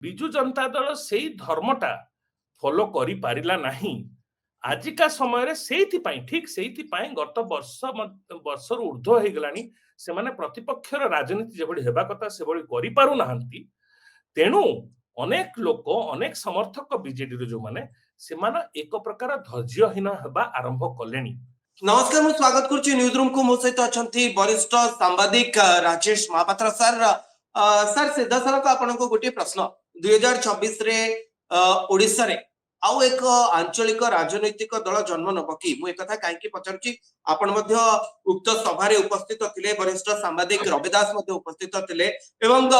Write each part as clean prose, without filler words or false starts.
ବିଜୁ ଜନତା ଦଳ ସେଇ ଧର୍ମଟା ଫଲୋ କରିପାରିଲା ନାହିଁ। ଆଜିକା ସମୟରେ ଠିକ ସେଇଥିପାଇଁ ଗତ ବର୍ଷରୁ ଉର୍ଦ୍ଧ୍ୱ ହେଇଗଲାଣି ସେମାନେ ପ୍ରତିପକ୍ଷର ରାଜନୀତି ଯେଭଳି ହେବା କଥା ସେଭଳି କରିପାରୁନାହାନ୍ତି। ତେଣୁ ଅନେକ ଲୋକ ଅନେକ ସମର୍ଥକ ବିଜେଡିର ଯୋଉମାନେ ସେମାନେ ଏକ ପ୍ରକାର ଧୈର୍ଯ୍ୟହୀନ ହେବା ଆରମ୍ଭ କଲେଣି। नमस्कार मु स्वागत करुच्ची न्यूज रूम को मो सहित अछंती वरिष्ठ सांबादिक राजेश महापात्र सर। सर सीधा सड़क आपन को गोटे प्रश्न 2026 रे ओडिसा रे आउ एक आंचलिक राजनैतिक दल जन्म नब कि मु एक कथा काहेकि पचारुची आपण मध्य उक्त सभा रे उपस्थित थिले वरिष्ठ सांबादिक रविदास मध्य उपस्थित थिले एवं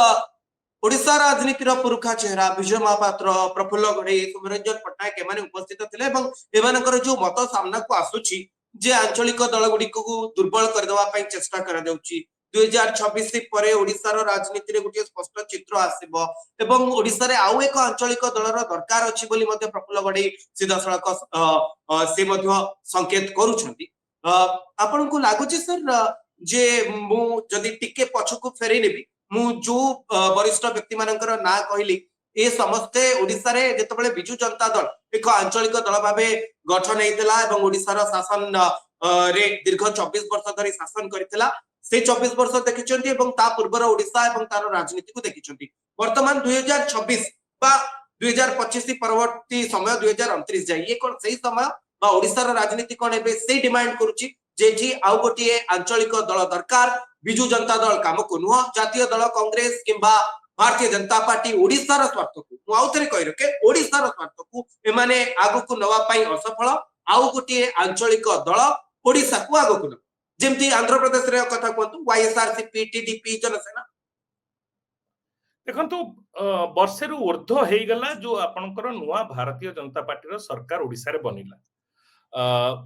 ओडिशा राजनीतिर पुरुखा चेहरा विजय महापात्र प्रफुल्ल गढ़ई सुमरंजन पट्टनायक एमाने उपस्थित थिले एवं एमानकर जो मत सामना को आसुची जे आंचलिक दल गुडी को दुर्बल करदेवा पई चेष्टा करा जाउची 2026 परे ओडिसा रो राजनीति रे गुटी स्पष्ट चित्र आसीबो एवं ओडिसा रे आउ एक आंचलिक दलर दरकार अछि बोली मध्ये प्रफुल्ल गढ़ई सीधा सड़क से मध्ये संकेत करूछंती। आपन को लागुची सर जे मु जदी टिके पछकु फेरै नेबी मु जो वरिष्ठ व्यक्ति मानकर ना कहली ए समस्ते ओडिसा रे जेतबेले बिजू जनता दल एक आंचलिक दल भाबे गठन हेतिला एवं ओडिसा रो शासन रे दीर्घ 24 वर्ष धरि शासन करितला से 24 वर्ष देखिचंती एवं ता पूर्वर ओडिसा एवं तार राजनीति को देखिचंती। वर्तमान 2026 बा 2025 परवर्ती समय 2029 जाय ये कोन सही समय बा ओडिसा रो राजनीति कोन एबे से डिमांड करूची जेठी आउ गोटिए आंचलिक दल दरकार बिजू जनता दल काम को नुह जातीय दल कांग्रेस किंबा भारतीय जनता पार्टी ओडिसा रो स्वार्थ को मु आउतरे कहि रके ओडिसा रो स्वार्थ को एमाने आगु को नवा पई असफल आउ गोटिए आंचलिक दल ओडिसा को आगु को जेमती आंध्र प्रदेश रे कथा कोंतु वाईएसआरसीपी टीडीपी जनसेना देखंतु वर्षेरु ऊर्ध्व हेई गला जो आपनकर नुवा भारतीय जनता पार्टी रो सरकार ओडिसा रे बनिला।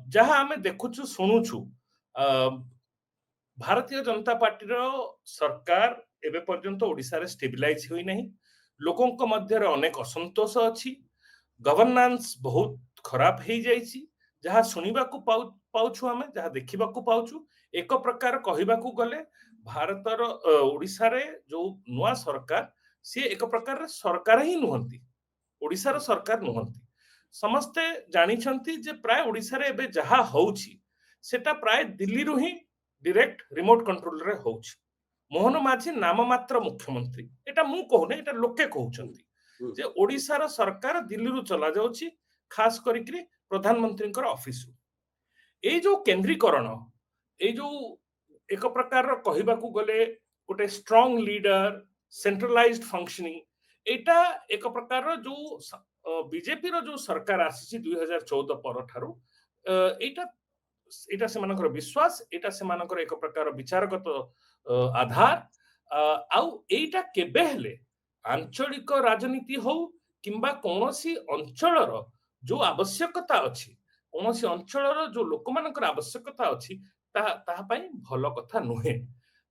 जहां हमें देखुछु सुनुछु भारतीय जनता पार्टी रो सरकार एबे पर्यंत ओडिसा रे स्टेबिलाइज होई नहीं। लोकों को मध्य रे अनेक असंतोष अछि, गवर्नेंस बहुत खराब हेई जाईची। जहां सुनिबा को पाउछु हमें जहां देखिबा को पाउछु एक प्रकार कहिबा को गले भारतर ओडिसा रे जो नुवा सरकार से एक प्रकार सरकार ही नुहंती, ओडिसा रो सरकार नुहंती। समस्ते जानी छंती जे प्राय ओडिसा रे एबे जहां होउची सेटा प्राय दिल्ली रु ही डायरेक्ट रिमोट कंट्रोल रे होउची। मोहन माझी नाम मात्र मुख्यमंत्री एटा मु कहने एटा लोके कहउचंती जे ओडिसा रो सरकार दिल्ली रु चला जाउची, खास करिकरी प्रधानमंत्री ऑफिस। ए जो केंद्रीकरण ए जो एक प्रकार कहबा को गले गोटे स्ट्रांग लीडर सेंट्रलाइज्ड फंक्शनिंग एटा एक प्रकार जो बीजेपी रो जो सरकार आसी 2014 पर ठारू एटा एटा से मानकर विश्वास एटा से मानकर एक प्रकार विचारगत आधार आउ एटा केबे हेले आंचलिक राजनीति हो किंबा कोनोसी अंचलर जो आवश्यकता अछि कोनोसी अंचलर जो लोक मानकर आवश्यकता अछि ता पई भलो कथा नुहे।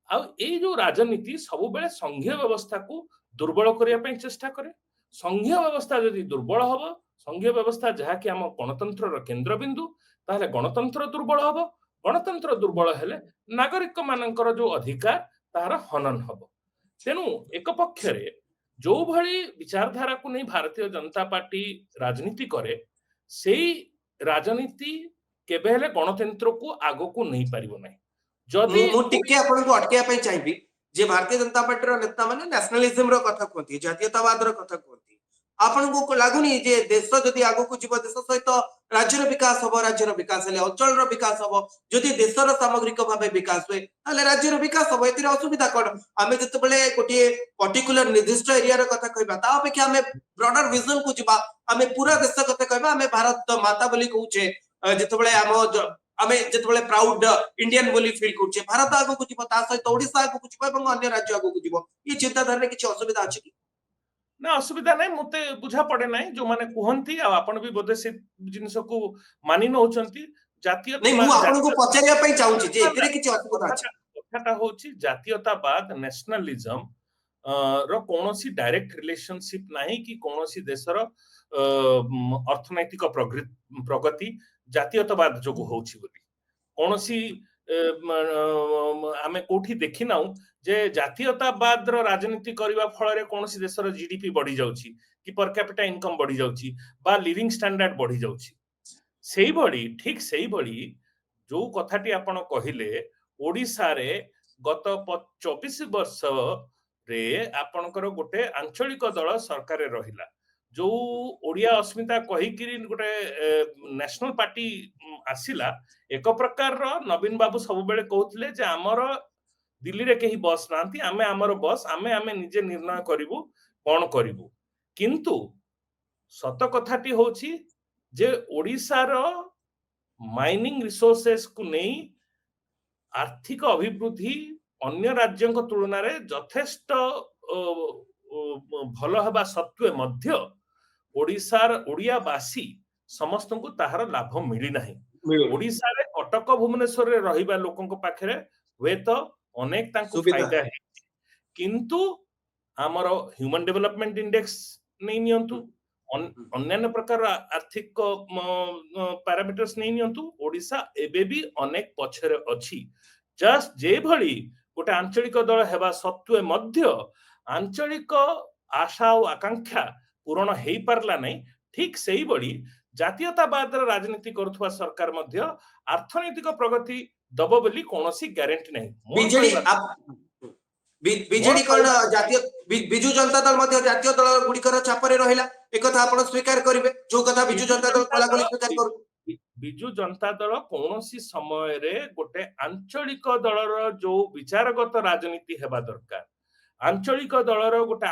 आ ए जो राजनीति सब बेले संघीय व्यवस्था को दुर्बल करिया पई चेष्टा करे। संघीय व्यवस्था यदि दुर्बल हबो संघीय व्यवस्था जहा कि हम गणतंत्र रो केंद्र बिंदु ताहले गणतंत्र दुर्बल हबो। गणतंत्र दुर्बल हेले नागरिक मानकर जो अधिकार तार हनन हबो। तेनु एक पक्षरे जो भली विचारधारा को नहीं भारतीय जनता पार्टी राजनीति करे सेई राजनीति केबे हेले गणतंत्र को आगो को नहीं पारिबो नै। जदी मु टिके आपन को अटकिया पई चाहिबी जे भारतीय जनता पार्टी रो नेता माने नेशनलिज्म रो कथा कहती जातीयतावाद रो कथा कहती आपन को लागुनी जे देश जदी आगो को जीव देश सहित राज्य रो विकास हबो राज्य रो विकास हेले अंचल रो विकास हबो जदी देश रो सामग्रिक भाबे विकास होय ताले राज्य रो विकास हबो। एतिर असुविधा कोन आमे जते बेले गोटे पर्टिकुलर निर्दिष्ट एरिया रो कथा कहबा ता अपेक्षा आमे ब्रॉडर विजन को जीवा आमे पूरा देश कथा कहबा आमे भारत माता बोली कहूचे जते बेले आमे जते बेले प्राउड इंडियन बोली फील करछे भारत आगो को जीव ता सहित ओडिसा आगो को जीव एवं अन्य राज्य आगो को जीव ये चिंताधारा रे किछ असुविधा अछि कि ना असुविधा नहीं मते बुझा पड़े नहीं जो माने कुहंती आ आपण भी बोधे से जिंस को मानि न होचंती जातीय नहीं मु आपण को पचारिया पई चाहूची जे एतरे किछ असुविधा अछि। कथाटा होची जातीयतावाद नेशनलिज्म रो कोनोसी डायरेक्ट रिलेशनशिप नाही कि कोनोसी देशर अर्थनैतिक प्रगति जातीयतावाद जो होची बोली कोनोसी ଆମେ କୋଉଠି ଦେଖିନାଉ ଯେ ଜାତୀୟତାବାଦର ରାଜନୀତି କରିବା ଫଳରେ କୌଣସି ଦେଶର ଜିଡିପି ବଢି ଯାଉଛି କି ପର କ୍ୟାପିଟା ଇନକମ୍ ବଢି ଯାଉଛି ବା ଲିଭିଂ ଷ୍ଟାଣ୍ଡାର୍ଡ ବଢି ଯାଉଛି। ସେଇଭଳି ଠିକ ସେଇଭଳି ଯୋଉ କଥାଟି ଆପଣ କହିଲେ ଓଡିଶାରେ ଗତ 24 ବର୍ଷରେ ଆପଣଙ୍କର ଗୋଟେ ଆଞ୍ଚଳିକ ଦଳ ସରକାରରେ ରହିଲା। ଯୋଉ ଓଡିଆ ଅସ୍ମିତା କହିକିରି ଗୋଟେ ନ୍ୟାସନାଲ ପାର୍ଟି ଆସିଲା, ଏକ ପ୍ରକାରର ନବୀନ ବାବୁ ସବୁବେଳେ କହୁଥିଲେ ଯେ ଆମର ଦିଲ୍ଲୀରେ କେହି ବସ୍ ନାହାନ୍ତି, ଆମେ ଆମର ବସ୍, ଆମେ ନିଜେ ନିର୍ଣ୍ଣୟ କରିବୁ କଣ କରିବୁ। କିନ୍ତୁ ସତ କଥାଟି ହଉଛି ଯେ ଓଡିଶାର ମାଇନିଂ ରିସୋର୍ସେସ୍ କୁ ନେଇ ଆର୍ଥିକ ଅଭିବୃଦ୍ଧି ଅନ୍ୟ ରାଜ୍ୟଙ୍କ ତୁଳନାରେ ଯଥେଷ୍ଟ ଭଲ ହେବା ସତ୍ତ୍ୱେ ମଧ୍ୟ ଓଡିଆବାସୀ ସମସ୍ତଙ୍କୁ ତାହାର ଲାଭ ମିଳିନାହିଁ। ମିଳୁନି ଓଡିଶାରେ କଟକ ଭୁବନେଶ୍ୱରରେ ରହିବା ଲୋକଙ୍କ ପାଖରେ ହୁଏତ ଅନେକ ତାଙ୍କୁ ସୁବିଧା। ଫାଇଦା ହେଇଛି, କିନ୍ତୁ ଆମର ହ୍ୟୁମାନ ଡେଭଲପମେଣ୍ଟ ଇଣ୍ଡେକ୍ସ ନେଇ ନିଅନ୍ତୁ, ଅନ୍ୟାନ୍ୟ ପ୍ରକାର ଆର୍ଥିକ ପାରାମିଟର୍ସ ନେଇ ନିଅନ୍ତୁ, ଓଡିଶା ଏବେ ବି ଅନେକ ପଛରେ ଅଛି। ଜଷ୍ଟ ଯେଭଳି ଗୋଟେ ଆଞ୍ଚଳିକ ଦଳ ହେବା ସତ୍ତ୍ୱେ ମଧ୍ୟ ଆଞ୍ଚଳିକ ଆଶା ଆଉ ଆକାଂକ୍ଷା ପୂରଣ ହେଇପାରିଲା ନାହିଁ, ଠିକ ସେଇଭଳି ଜାତୀୟତାବାଦର ରାଜନୀତି କରୁଥିବା ସରକାର ମଧ୍ୟ ଅର୍ଥନୈତିକ ପ୍ରଗତି ଦବ ବୋଲି କୌଣସି ଗ୍ୟାରେଣ୍ଟି ନାହିଁ। ବିଜେଡି ବିଜେଡି କଣ ଜାତୀୟ ବିଜୁ ଜନତା ଦଳ ମଧ୍ୟ ଜାତୀୟ ଦଳ ଗୁଡିକର ଚାପରେ ରହିଲା, ଏକଥା ଆପଣ ସ୍ୱୀକାର କରିବେ, ଯୋଉ କଥା ବିଜୁ ଜନତା ଦଳ ଖୋଲାଖୋଲି ସ୍ୱୀକାର କରୁ। ବିଜୁ ଜନତା ଦଳ କୌଣସି ସମୟରେ ଗୋଟେ ଆଞ୍ଚଳିକ ଦଳର ଯୋଉ ବିଚାରଗତ ରାଜନୀତି ହେବା ଦରକାର, ଆଞ୍ଚଳିକ ଦଳର ଗୋଟେ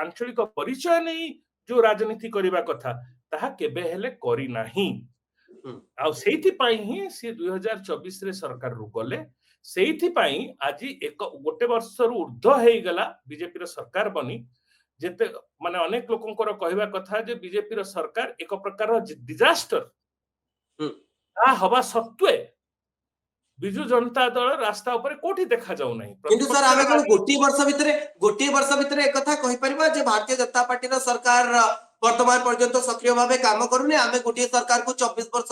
ଆଞ୍ଚଳିକ ପରିଚୟ ନେଇ ଯୋଉ ରାଜନୀତି କରିବା କଥା, ତାହା କେବେ ହେଲେ କରିନାହିଁ। ଆଉ ସେଇଥିପାଇଁ ହିଁ ସେ 2024ରେ ସରକାରରୁ ଗଲେ। ସେଇଥିପାଇଁ ଆଜି ଗୋଟେ ବର୍ଷରୁ ଉର୍ଦ୍ଧ୍ୱ ହେଇଗଲା ବିଜେପିର ସରକାର ବନି, ଯେତେ ମାନେ ଅନେକ ଲୋକଙ୍କର କହିବା କଥା ଯେ ବିଜେପିର ସରକାର ଏକ ପ୍ରକାର ଡିଜାଷ୍ଟର। ତାହା ହବା ସତ୍ତ୍ୱେ ବିଜୁ ଜନତା ଦଳ ରାସ୍ତା ଉପରେ କୋଉଠି ଦେଖାଯାଉ ନାହିଁ। କିନ୍ତୁ ସାର୍ ଆମେ କଣ ଗୋଟିଏ ବର୍ଷ ଭିତରେ ଏକଥା କହିପାରିବା ଯେ ଭାରତୀୟ ଜନତା ପାର୍ଟିର ସରକାର ବର୍ତ୍ତମାନ ପର୍ଯ୍ୟନ୍ତ ସକ୍ରିୟ ଭାବେ କାମ କରୁନି? ଆମେ ଗୋଟିଏ ସରକାରକୁ 24 ବର୍ଷ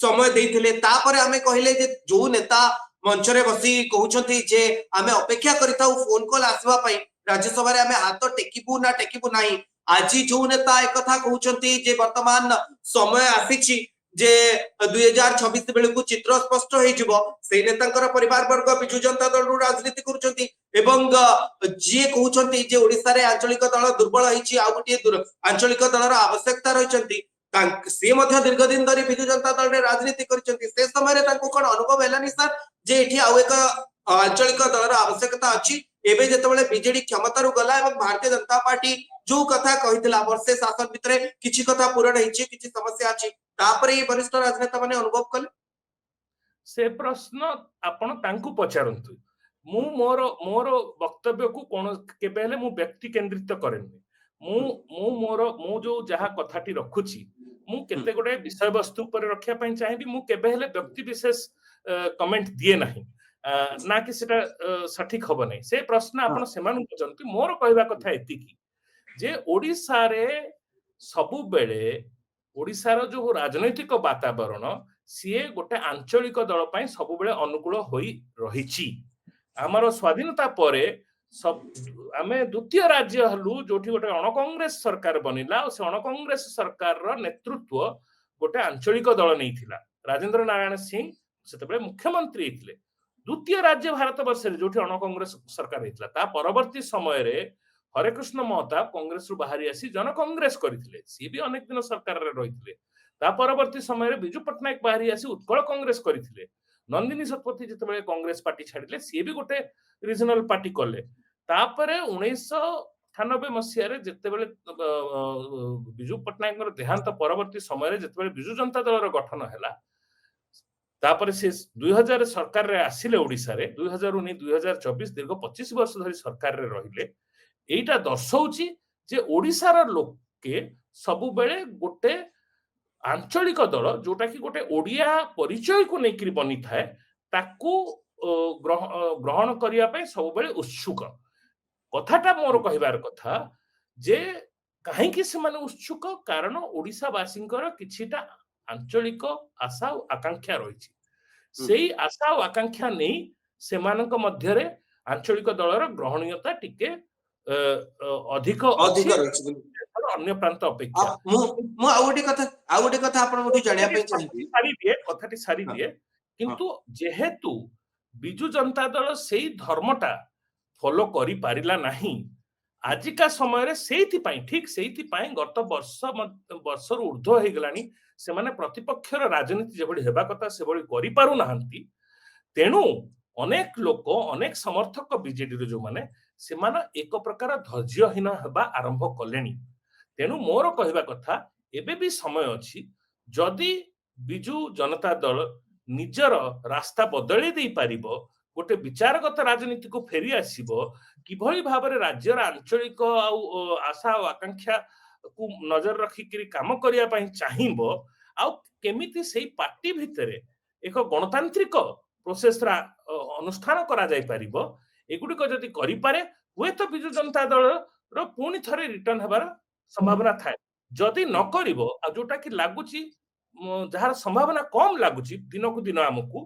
ସମୟ ଦେଇଥିଲେ, ତାପରେ ଆମେ କହିଲେ ଯେ ଯୋଉ ନେତା ମଞ୍ଚରେ ବସି କହୁଛନ୍ତି ଯେ ଆମେ ଅପେକ୍ଷା କରିଥାଉ ଫୋନ କଲ ଆସିବା ପାଇଁ, ରାଜ୍ୟସଭାରେ ଆମେ ହାତ ଟେକିବୁ ନା ଟେକିବୁ ନାହିଁ, ଆଜି ଯୋଉ ନେତା ଏକଥା କହୁଛନ୍ତି ଯେ ବର୍ତ୍ତମାନ ସମୟ ଆସିଛି ଯେ 2026 ବେଳକୁ ଚିତ୍ର ସ୍ପଷ୍ଟ ହେଇଯିବ, ସେଇ ନେତାଙ୍କର ପରିବାର ବର୍ଗ ବିଜୁ ଜନତା ଦଳରୁ ରାଜନୀତି କରୁଛନ୍ତି ଏବଂ ଯିଏ କହୁଛନ୍ତି ଯେ ଓଡିଶାରେ ଆଞ୍ଚଳିକ ଦଳ ଦୁର୍ବଳ ହେଇଛି, ଆଉ ଗୋଟିଏ ଆଞ୍ଚଳିକ ଦଳର ଆବଶ୍ୟକତା ରହିଛନ୍ତି, ସେ ମଧ୍ୟ ଦୀର୍ଘ ଦିନ ଧରି ବିଜୁ ଜନତା ଦଳରେ ରାଜନୀତି କରିଛନ୍ତି। ସେ ସମୟରେ ତାଙ୍କୁ କଣ ଅନୁଭବ ହେଲାନି ସାର୍ ଯେ ଏଠି ଆଉ ଏକ ଆଞ୍ଚଳିକ ଦଳର ଆବଶ୍ୟକତା ଅଛି? ଏବେ ଯେତେବେଳେ ବିଜେଡି କ୍ଷମତାରୁ ଗଲା ଏବଂ ଭାରତୀୟ ଜନତା ପାର୍ଟି ଯୋଉ କଥା କହିଥିଲା ବର୍ଷେ ଶାସନ ଭିତରେ କିଛି କଥା ପୂରଣ ହେଇଛି, କିଛି ସମସ୍ୟା ଅଛି, ତାପରେ ଏଇ ବରିଷ୍ଠ ରାଜନେତା ମାନେ ଅନୁଭବ କଲେ? ସେ ପ୍ରଶ୍ନ ଆପଣ ତାଙ୍କୁ ପଚାରନ୍ତୁ। ମୁଁ ମୋର ବକ୍ତବ୍ୟକୁ କେବେ ହେଲେ ମୁଁ ବ୍ୟକ୍ତି କେନ୍ଦ୍ରିତ କରେନି। ମୁଁ ଯୋଉ ଯାହା କଥାଟି ରଖୁଛି, ମୁଁ କେତେ ଗୋଟେ ବିଷୟବସ୍ତୁ ଉପରେ ରଖିବା ପାଇଁ ଚାହିଁବି, ମୁଁ କେବେ ହେଲେ ବ୍ୟକ୍ତି ବିଶେଷ କମେଣ୍ଟ ଦିଏ ନାହିଁ, ନା କି ସେଟା ସଠିକ ହବ ନାହିଁ। ସେ ପ୍ରଶ୍ନ ଆପଣ ସେମାନଙ୍କୁ ପଚାରନ୍ତୁ। ମୋର କହିବା କଥା ଏତିକି ଯେ ଓଡିଶାରେ ସବୁବେଳେ ଓଡିଶାର ଯୋଉ ରାଜନୈତିକ ବାତାବରଣ, ସିଏ ଗୋଟେ ଆଞ୍ଚଳିକ ଦଳ ପାଇଁ ସବୁବେଳେ ଅନୁକୂଳ ହୋଇ ରହିଛି। ଆମର ସ୍ୱାଧୀନତା ପରେ ଆମେ ଦ୍ୱିତୀୟ ରାଜ୍ୟ ହେଲୁ ଯୋଉଠି ଗୋଟେ ଅଣକଂଗ୍ରେସ ସରକାର ବନିଲା, ଆଉ ସେ ଅଣକଂଗ୍ରେସ ସରକାରର ନେତୃତ୍ୱ ଗୋଟେ ଆଞ୍ଚଳିକ ଦଳ ନେଇଥିଲା। ରାଜେନ୍ଦ୍ର ନାରାୟଣ ସିଂ ସେତେବେଳେ ମୁଖ୍ୟମନ୍ତ୍ରୀ ହେଇଥିଲେ। ଦ୍ୱିତୀୟ ରାଜ୍ୟ ଭାରତ ବର୍ଷରେ ଯୋଉଠି ଅଣକଂଗ୍ରେସ ସରକାର ହେଇଥିଲା, ତା ପରବର୍ତ୍ତୀ ସମୟରେ ହରେକୃଷ୍ଣ ମହତାବ କଂଗ୍ରେସରୁ ବାହାରି ଆସି ଜନକଂଗ୍ରେସ କରିଥିଲେ, ସିଏ ବି ଅନେକ ଦିନ ସରକାରରେ ରହିଥିଲେ। ତା ପରବର୍ତ୍ତୀ ସମୟରେ ବିଜୁ ପଟ୍ଟନାୟକ ବାହାରି ଆସି ଉତ୍କଳ କଂଗ୍ରେସ କରିଥିଲେ। ନନ୍ଦିନୀ ଶତପଥୀ ଯେତେବେଳେ କଂଗ୍ରେସ ପାର୍ଟି ଛାଡିଲେ, ସିଏ ବି ଗୋଟେ ରିଜନାଲ ପାର୍ଟି କଲେ। ତାପରେ 1998 ମସିହାରେ ଯେତେବେଳେ ବିଜୁ ପଟ୍ଟନାୟକଙ୍କର ଦେହାନ୍ତ ପରବର୍ତ୍ତୀ ସମୟରେ ଯେତେବେଳେ ବିଜୁ ଜନତା ଦଳର ଗଠନ ହେଲା, ତାପରେ ସେ 2000 ସରକାରରେ ଆସିଲେ ଓଡିଶାରେ, 2000ରୁ ନେଇ 2024 ଦୀର୍ଘ 25 ବର୍ଷ ଧରି ସରକାରରେ ରହିଲେ। ଏଇଟା ଦର୍ଶଉଛି ଯେ ଓଡିଶାର ଲୋକେ ସବୁବେଳେ ଗୋଟେ ଆଞ୍ଚଳିକ ଦଳ ଯୋଉଟା କି ଗୋଟେ ଓଡିଆ ପରିଚୟକୁ ନେଇକରି ବନିଥାଏ, ତାକୁ ଗ୍ରହଣ କରିବା ପାଇଁ ସବୁବେଳେ ଉତ୍ସୁକ। କଥାଟା ମୋର କହିବାର କଥା ଯେ କାହିଁକି ସେମାନେ ଉତ୍ସୁକ? କାରଣ ଓଡିଶାବାସୀଙ୍କର କିଛିଟା ଆଞ୍ଚଳିକ ଆଶା ଆଉ ଆକାଂକ୍ଷା ରହିଛି। ସେଇ ଆଶା ଆଉ ଆକାଂକ୍ଷା ନେଇ ସେମାନଙ୍କ ମଧ୍ୟରେ ଆଞ୍ଚଳିକ ଦଳର ଗ୍ରହଣୀୟତା ଟିକେ ଅଧିକ ଅଛି ଅଧିକ ରହିଛି ବୋଲି। ଅନ୍ୟ ପ୍ରାନ୍ତ ଅପେକ୍ଷା। ମୁଁ ଆଉ ଗୋଟେ କଥା ଆପଣଙ୍କଠୁ ଜାଣିବା ପାଇଁ ଚାହିଁବି। କଥାଟି ସାରି ହଁ, ଦିଏ ହଁ, କିନ୍ତୁ ଯେହେତୁ ବିଜୁ ଜନତା ଦଳ ସେଇ ଧର୍ମଟା ଫଲୋ କରିପାରିଲା ନାହିଁ ଆଜିକା ସମୟରେ ସେଇଥିପାଇଁ ଗତ ବର୍ଷରୁ ଉର୍ଦ୍ଧ୍ୱ ହେଇଗଲାଣି ସେମାନେ ପ୍ରତିପକ୍ଷର ରାଜନୀତି ଯେଭଳି ହେବା କଥା ସେଭଳି କରିପାରୁନାହାନ୍ତି। ତେଣୁ ଅନେକ ଲୋକ ଅନେକ ସମର୍ଥକ ବିଜେଡିର ଯୋଉମାନେ ସେମାନେ ଏକ ପ୍ରକାର ଧୈର୍ଯ୍ୟହୀନ ହେବା ଆରମ୍ଭ କଲେଣି। ତେଣୁ ମୋର କହିବା କଥା ଏବେ ବି ସମୟ ଅଛି ଯଦି ବିଜୁ ଜନତା ଦଳ ନିଜର ରାସ୍ତା ବଦଳେଇ ଦେଇପାରିବ ଗୋଟେ ବିଚାରଗତ ରାଜନୀତିକୁ ଫେରି ଆସିବ କିଭଳି ଭାବରେ ରାଜ୍ୟର ଆଞ୍ଚଳିକ ଆଉ ଆଶା ଆଉ ଆକାଂକ୍ଷାକୁ ନଜର ରଖିକିରି କାମ କରିବା ପାଇଁ ଚାହିଁବ ଆଉ କେମିତି ସେଇ ପାର୍ଟି ଭିତରେ ଏକ ଗଣତାନ୍ତ୍ରିକ ପ୍ରୋସେସର ଅନୁଷ୍ଠାନ କରାଯାଇପାରିବ ଏଗୁଡିକ ଯଦି କରିପାରେ ହୁଏତ ବିଜୁ ଜନତା ଦଳର ପୁଣି ଥରେ ରିଟର୍ନ ହେବାର ସମ୍ଭାବନା ଥାଏ। ଯଦି ନ କରିବ ଆଉ ଯୋଉଟା କି ଲାଗୁଛି ଯାହାର ସମ୍ଭାବନା କମ ଲାଗୁଛି ଦିନକୁ ଦିନ ଆମକୁ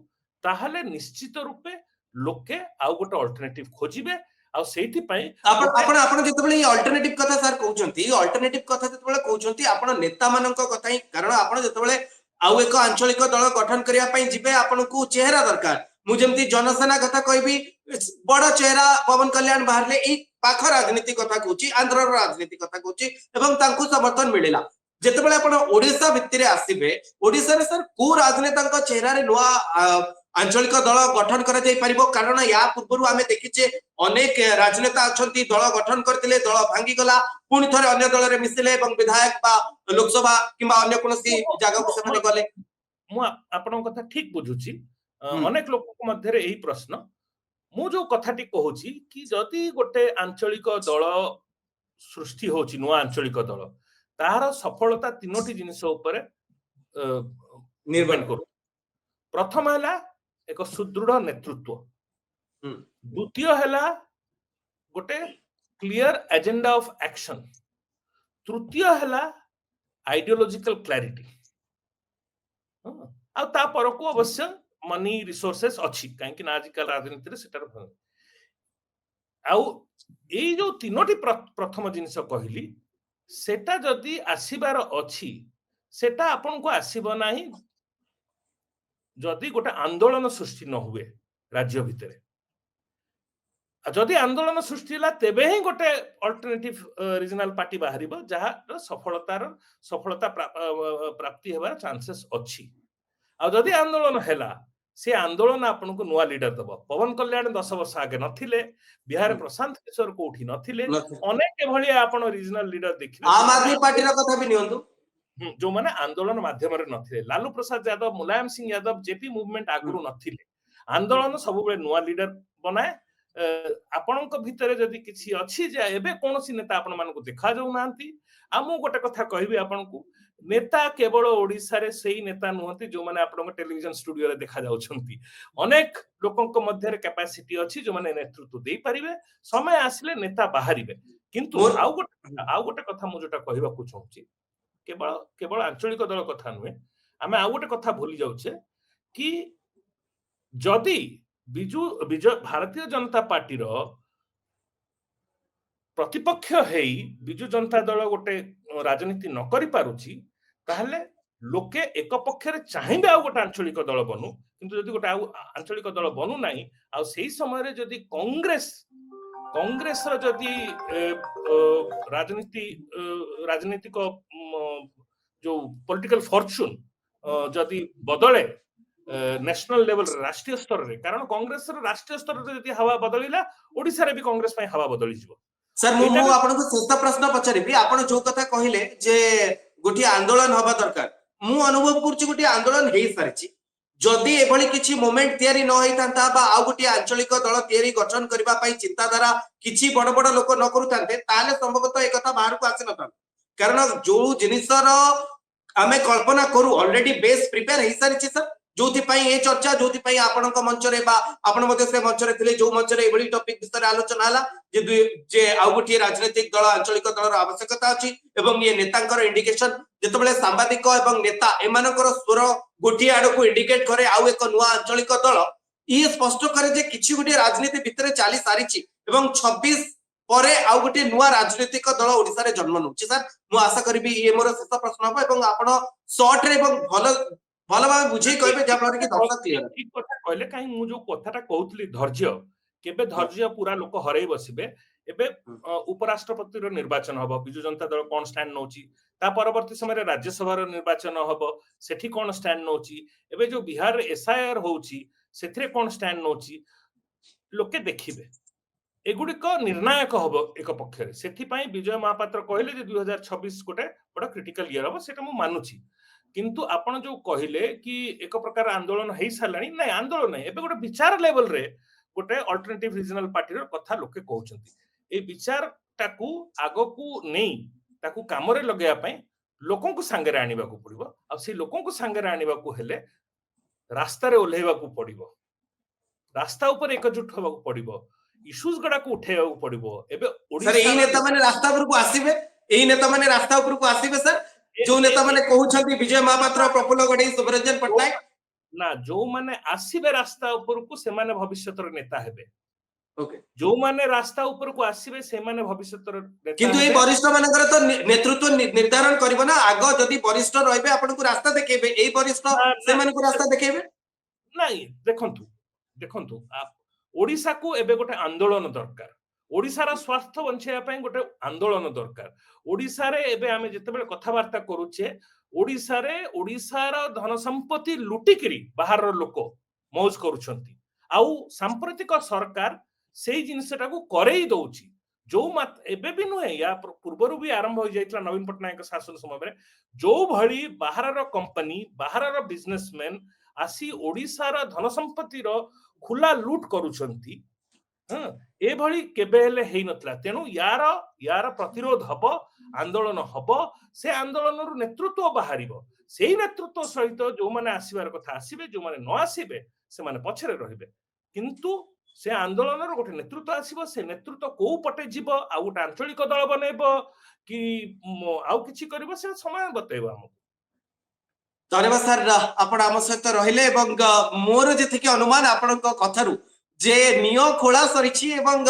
ତାହେଲେ ନିଶ୍ଚିତ ରୂପେ ଲୋକେ ଆଉ ଗୋଟେ ଅଲ୍ଟରନେଟିଭ ଖୋଜିବେ ଆଉ ସେଇଥିପାଇଁ ଆପଣ ଯେତେବେଳେ ଏଇ ଅଲ୍ଟରନେଟିଭ କଥା ସାର୍ କହୁଛନ୍ତି ଅଲ୍ଟରନେଟିଭ କଥା ଯେତେବେଳେ କହୁଛନ୍ତି ଆପଣ ନେତାମାନଙ୍କ କଥା ହିଁ କାରଣ ଆପଣ ଯେତେବେଳେ ଆଉ ଏକ ଆଞ୍ଚଳିକ ଦଳ ଗଠନ କରିବା ପାଇଁ ଯିବେ ଆପଣଙ୍କୁ ଚେହେରା ଦରକାର। ମୁଁ ଯେମିତି ଜନସେନା କଥା କହିବି ବଡ ଚେହେରା ପବନ କଲ୍ୟାଣ ବାହାରିଲେ ଏଇ ପାଖ ରାଜନୀତି କଥା କହୁଛି ଆନ୍ଧ୍ରର ରାଜନୀତି କଥା କହୁଛି ଏବଂ ତାଙ୍କୁ ସମର୍ଥନ ମିଳିଲା। ଯେତେବେଳେ ଆପଣ ଓଡିଶା ଭିତରେ ଆସିବେ ଓଡିଶାରେ ସାର୍ କୋଉ ରାଜନେତାଙ୍କ ଚେହେରାରେ ନୂଆ ଆଞ୍ଚଳିକ ଦଳ ଗଠନ କରାଯାଇ ପାରିବ କାରଣ ୟା ପୂର୍ବରୁ ଆମେ ଦେଖିଛେ ଅନେକ ରାଜନେତା ଅଛନ୍ତି ଦଳ ଗଠନ କରିଥିଲେ ଦଳ ଭାଙ୍ଗିଗଲା ପୁଣି ଥରେ ଅନ୍ୟ ଦଳରେ ମିଶିଲେ ଏବଂ ବିଧାୟକ ବା ଲୋକସଭା କିମ୍ବା ଅନ୍ୟ କୌଣସି ଜାଗାକୁ ସେମାନେ ଗଲେ। ମୁଁ ଆପଣଙ୍କ କଥା ଠିକ ବୁଝୁଛି ହୁଁ, ଅନେକ ଲୋକଙ୍କ ମଧ୍ୟରେ ଏଇ ପ୍ରଶ୍ନ ମୁଁ ଯୋଉ କଥାଟି କହୁଛି କି ଯଦି ଗୋଟେ ଆଞ୍ଚଳିକ ଦଳ ସୃଷ୍ଟି ହଉଛି ନୂଆ ଆଞ୍ଚଳିକ ଦଳ ତାହାର ସଫଳତା ତିନୋଟି ଜିନିଷ ଉପରେ ନିର୍ଭର କରୁ। ପ୍ରଥମ ହେଲା ଏକ ସୁଦୃଢ ନେତୃତ୍ୱ ହୁଁ, ଦ୍ୱିତୀୟ ହେଲା ଗୋଟେ କ୍ଲିୟର ଏଜେଣ୍ଡା ଅଫ ଆକ୍ସନ ତୃତୀୟ ହେଲା ଆଇଡିଓଲୋଜିକାଲ କ୍ଲାରିଟି ଆଉ ତା ପରକୁ ଅବଶ୍ୟ ମନି ରିସୋର୍ସେସ ଅଛି କାହିଁକି ନା ଆଜିକାଲ ରାଜନୀତିରେ ସେଟାର ଆଉ ଏଇ ଯୋଉ ତିନୋଟି ପ୍ରଥମ ଜିନିଷ କହିଲି ସେଟା ଯଦି ଆସିବାର ଅଛି ସେଟା ଆପଣଙ୍କୁ ଆସିବ ନାହିଁ ଯଦି ଗୋଟେ ଆନ୍ଦୋଳନ ସୃଷ୍ଟି ନ ହୁଏ ରାଜ୍ୟ ଭିତରେ ଯଦି ଆନ୍ଦୋଳନ ସୃଷ୍ଟି ହେଲା ତେବେ ହିଁ ଗୋଟେ ଅଲ୍ଟରନେଟିଭ ରିଜନାଲ ପାର୍ଟି ବାହାରିବ ଯାହାର ସଫଳତା ପ୍ରାପ୍ତି ହେବାର ଚାନ୍ସେସ୍ ଅଛି। ଆଉ ଯଦି ଆନ୍ଦୋଳନ ହେଲା ସେ ଆନ୍ଦୋଳନ ଆପଣଙ୍କୁ ନୂଆ ଲିଡର ଦବ। ପବନ କଲ୍ୟାଣ 10 ବର୍ଷ ଆগে ନଥିଲେ ବିହାର ପ୍ରଶାନ୍ତ କିଶୋର କୋଉଠି ନଥିଲେ ଅନେକ ଏଭଳିଆ ଆପଣ ରିଜନାଲ ଲିଡର ଦେଖିବେ ଆମ୍ ଆଦମୀ ପାର୍ଟିର କଥା ବି ନିଅନ୍ତୁ ଯୋଉମାନେ ଆନ୍ଦୋଳନ ମାଧ୍ୟମରେ ନଥିଲେ ଲାଲୁ ପ୍ରସାଦ ଯାଦବ ମୁଲାୟମ ସିଂ ଯାଦବ ଜେପି ମୁଭମେଣ୍ଟ ଆଗରୁ ନଥିଲେ ଆନ୍ଦୋଳନ ସବୁବେଳେ ନୂଆ ଲିଡର ବନାଏ। ଆପଣଙ୍କ ଭିତରେ ଯଦି କିଛି ଅଛି ଯେ ଏବେ କୌଣସି ନେତା ଆପଣ ମାନଙ୍କୁ ଦେଖା ଯାଉନାହାନ୍ତି ଆଉ ମୁଁ ଗୋଟେ କଥା କହିବି ଆପଣଙ୍କୁ ନେତା କେବଳ ଓଡିଶାରେ ସେଇ ନେତା ନୁହନ୍ତି ଯୋଉମାନେ ଆପଣଙ୍କ ଟେଲିଭିଜନ ଷ୍ଟୁଡିଓରେ ଦେଖା ଯାଉଛନ୍ତି ଅନେକ ଲୋକଙ୍କ ମଧ୍ୟରେ କ୍ୟାପାସିଟି ଅଛି ଯୋଉମାନେ ନେତୃତ୍ୱ ଦେଇପାରିବେ ସମୟ ଆସିଲେ ନେତା ବାହାରିବେ କିନ୍ତୁ ଆଉ ଗୋଟେ କଥା ମୁଁ ଯୋଉଟା କହିବାକୁ ଚାହୁଁଛି କେବଳ ଆଞ୍ଚଳିକ ଦଳ କଥା ନୁହେଁ ଆମେ ଆଉ ଗୋଟେ କଥା ଭୁଲି ଯାଉଛେ କି ଯଦି ଭାରତୀୟ ଜନତା ପାର୍ଟିର ପ୍ରତିପକ୍ଷ ହେଇ ବିଜୁ ଜନତା ଦଳ ଗୋଟେ ରାଜନୀତି ନ କରି ପାରୁଛି ତାହେଲେ ଲୋକେ ଏକ ପକ୍ଷରେ ଚାହିଁବେ ଆଉ ଗୋଟେ ଆଞ୍ଚଳିକ ଦଳ ବନୁ କିନ୍ତୁ ଯଦି ଗୋଟେ ଆଉ ଆଞ୍ଚଳିକ ଦଳ ବନୁ ନାହିଁ ଆଉ ସେଇ ସମୟରେ ଯଦି କଂଗ୍ରେସର ଯଦି ରାଜନୀତିକ ଯୋଉ ପଲିଟିକାଲ ଫର୍ଚୁନ ଯଦି ବଦଳେ ନ୍ୟାସନାଲ ଲେଭେଲ ରାଷ୍ଟ୍ରୀୟ ସ୍ତରରେ କାରଣ କଂଗ୍ରେସର ରାଷ୍ଟ୍ରୀୟ ସ୍ତରରେ ଯଦି ହାୱା ବଦଳିଲା ଓଡିଶାରେ ବି କଂଗ୍ରେସ ପାଇଁ ହାୱା ବଦଳିଯିବ। ସାର୍ ମୁଁ ଆପଣଙ୍କୁ ଶେଷ ପ୍ରଶ୍ନ ପଚାରିବି ଆପଣ ଯୋଉ କଥା କହିଲେ ଯେ ଗୋଟିଏ ଆନ୍ଦୋଳନ ହବା ଦରକାର ମୁଁ ଅନୁଭବ କରୁଛି ଗୋଟିଏ ଆନ୍ଦୋଳନ ହେଇସାରିଛି ଯଦି ଏଭଳି କିଛି ମୋମେଣ୍ଟ ତିଆରି ନ ହେଇଥାନ୍ତା ବା ଆଉ ଗୋଟିଏ ଆଞ୍ଚଳିକ ଦଳ ତିଆରି ଗଠନ କରିବା ପାଇଁ ଚିନ୍ତାଧାରା କିଛି ବଡ ବଡ ଲୋକ ନ କରୁଥାନ୍ତେ ତାହେଲେ ସମ୍ଭବତଃ ଏ କଥା ବାହାରକୁ ଆସିନଥାନ୍ତା କାରଣ ଯୋଉ ଜିନିଷର ଆମେ କଳ୍ପନା କରୁ ଅଲରେଡି ବେସ୍ ପ୍ରିପେୟାର ହେଇସାରିଛି ସାର୍ जोथिपाई ए चर्चा जोथिपाई आपणक मंचरे बा आपण मध्ये से मंचरे थिले जो मंचरे एबडी टॉपिक विषय आलोचना हला जे आउ गोटे राजनीतिक दल आंचलिक दलर आवश्यकता अछि एवं ये नेतांकर इंडिकेशन जेतबेले सांबादिक एवं नेता एमानकर स्वर गोटे आड़ को इंडिकेट करे आउ एक नुआ आंचलिक दल ये स्पष्ट करे जे किछि गोटे राजनीति भितरे चाली सारिछि एवं 26 परे आउ गोटे नुआ राजनीतिक दल ओडिसा रे जन्म नउछि सर मु आशा करबी ये मोर शेष प्रश्न हबो एवं आपण शॉर्ट रे एवं भल भाव बुझे कहबे जे आपन के दर्शक क्लियर ठीक कथा कहले काई मु जो कथाटा कहउतली धैर्य केबे धैर्य पूरा लोक हरई बसिबे एबे उपराष्ट्रपति रो निर्वाचन हबो बिजु जनता दल कोन स्टैंड नउची ता परवर्ती समय राज्यसभा रो निर्वाचन हबो सेठी कोन स्टैंड नउची एबे जो बिहार रे एसआईआर होउची सेथरे कोन स्टैंड नउची लोके देखिबे एगुडिक निर्णायक हबो एक पक्षरे सेठी पई विजय महापात्र कहले जे 2026 गोटे बड़ा क्रिटिकल ईयर हबो सेटा मु मानुची किंतु आपण जो कहले कि एक प्रकार आंदोलन हेई सालानी नै आंदोलन नै एबे गोटे विचार लेवल रे गोटे अल्टरनेटिव रीजनल पार्टी रो कथा लोके कहउचंती ए विचार टाकू आगो को नै ताकू काम रे लगेया पई लोकन को संगे रे आनिबा को पड़िबो आ से लोकन को संगे रे आनिबा को हेले रास्ता रे ओल्हेबा को पड़िबो रास्ता ऊपर एकजुट होबा को पड़िबो इश्यूज गडा को उठेबा को पड़िबो एबे सर एई नेता माने रास्ता ऊपर को आसीबे एई नेता माने रास्ता ऊपर को आसीबे सर जो नेता माने कहउछंती विजय महापात्र प्रफुल्ल गडे सुब्रजन पटनायक ना जो माने आसीबे रास्ता ऊपर को से माने भविष्यतर नेता हेबे ओके जो माने रास्ता ऊपर को आसीबे से माने भविष्यतर नेता किंतु ए वरिष्ठ मानकर तो नेतृत्व निर्धारण करिवो ना आगो जदी वरिष्ठ रहबे आपन को रास्ता देखेबे एई वरिष्ठ से माने को रास्ता देखेबे नाही देखंतु देखंतु ओडिसा को एबे गोटे आंदोलन दरकार ओडिसा स्वास्थ्य बंचेया पई गोटे आंदोलन दरकार ओडिसा रे एबे आमे जतेबेले कथावार्ता करूचे ओडिसा रे ओडिसा रो धन संपत्ति लुटिकरी बाहर रो लोक मौज करूछंती आउ सांप्रतिक सरकार सेही जिनिसटा को करेई दउची जो मत एबे भी नुहे या पूर्वरु भी आरंभ हो जाइतला नवीन पटनायक शासन समय में जो भली बाहर रो कंपनी बाहर रो बिजनेसमैन आसी ओडिसा रो धन संपत्ति रो खुला लूट करूछंती ए भली केबे हेले हेई नतला तेनु यार प्रतिरोध हबो आंदोलन हबो से आंदोलन रो नेतृत्व बाहरिबो सेही नेतृत्व सहित जो माने आसीबार कथा आसीबे जो माने न आसीबे से माने पछरे रहिबे किंतु से आंदोलन रो गोटे नेतृत्व आसीबो से नेतृत्व को पटे जीवो आ गोटे आंचलिक दल बनेबो कि आउ किछि करबो से समय बतेबो हमको धन्यवाद सर आपण आम सहित रहिले एवं मोर जेतिके अनुमान आपनक कथारु जे नियो खोला सरिछि एवं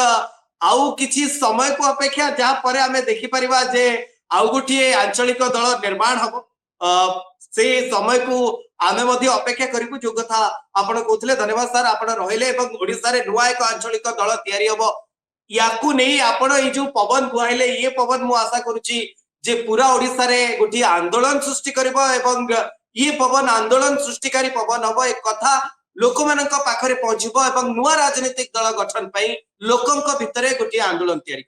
आउ किछि समय को अपेक्षा जा परे हमें देखि परिबा जे आउ गोटिए आंचलिक दल निर्माण हबो से समय को आमे मध्ये अपेक्षा करिबु जो कथा आपण कहथले धन्यवाद सर आपण रहिले एवं ओडिसा रे नुआ एक आंचलिक दल तयारी हबो याकू नै आपण ए जो पवन बुआइले ये पवन मु आशा करूची जे पूरा ओडिसा रे गोटिए आंदोलन सृष्टि करबो एवं ये पवन आंदोलन सृष्टिकारी पवन हबो एक कथा लोक मानक पाखरे पहुंचबो एवं नुआ राजनीतिक दल गठन पई लोकंक भितरे गोटिए आंदोलन तयारी